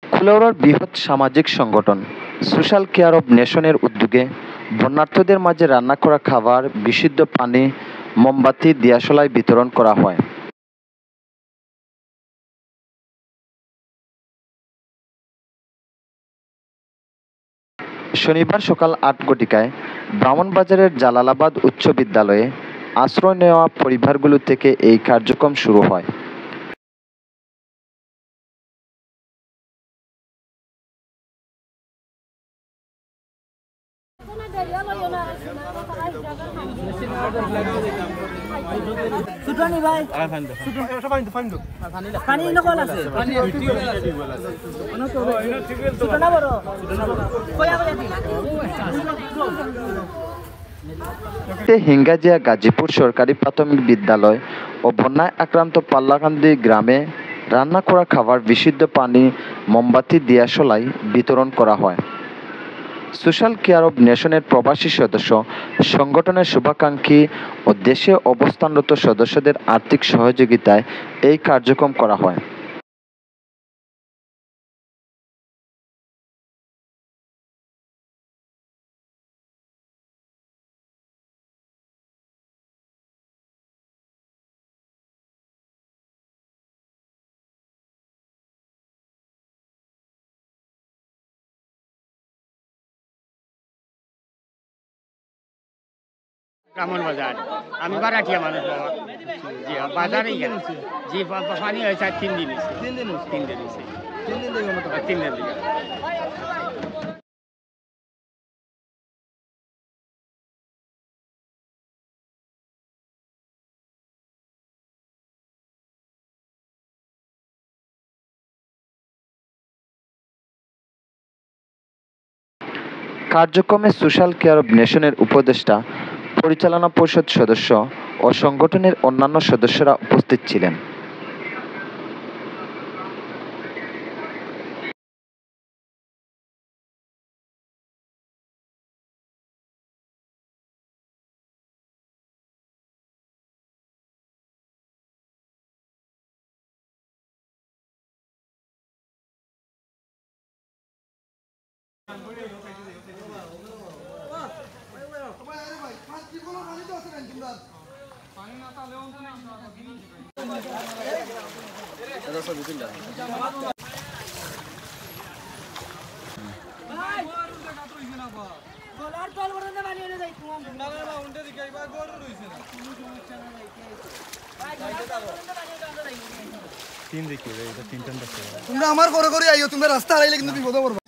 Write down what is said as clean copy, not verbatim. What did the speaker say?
কুলাউড়ার বৃহৎ সামাজিক সংগঠন সোশ্যাল কেয়ার অব নেশনের উদ্যোগে বন্যার্তদের মাঝে রান্না করা খাবার, বিশুদ্ধ পানি, মোমবাতি, দিয়াশলাই বিতরণ করা হয়। শনিবার সকাল ৮ ঘটিকায় ব্রাহ্মণবাড়িয়ার জালালাবাদ উচ্চ বিদ্যালয়ে আশ্রয় নেওয়া পরিবারগুলো থেকে এই কার্যক্রম শুরু হয়। হিঙ্গাজিয়া গাজীপুর সরকারি প্রাথমিক বিদ্যালয় ও বন্যায় আক্রান্ত পাল্লাকান্দি গ্রামে রান্না করা খাবার, বিশুদ্ধ পানি, মোমবাতি, দিয়াশলাই বিতরণ করা হয়। সোশ্যাল কেয়ার অব নেশনের প্রবাসী সদস্য সংগঠনের শুভাকাঙ্ক্ষী ও দেশে অবস্থানরত সদস্যদের আর্থিক সহযোগিতায় এই কার্যক্রম করা হয়। ব্রাহ্মণবাজার, আমি বারাটিয়া মানুষ বাবা। জি বাজারে জি পানি হয়েছে 3 দিন হয়েছে। 3 দিন হয়েছে। 3 দিন হয়েছে। 3 দিন থেকে মতো 3 দিন থেকে। কার্যক্রমে সোশ্যাল কেয়ার অব নেশনের উপদেষ্টা, পরিচালনা পরিষদ সদস্য ও সংগঠনের অন্যান্য সদস্যরা উপস্থিত ছিলেন। তোমরা আমার করে করে আইও, তোমরা রাস্তা হারাইলে কিন্তু বিপদে পড়বা।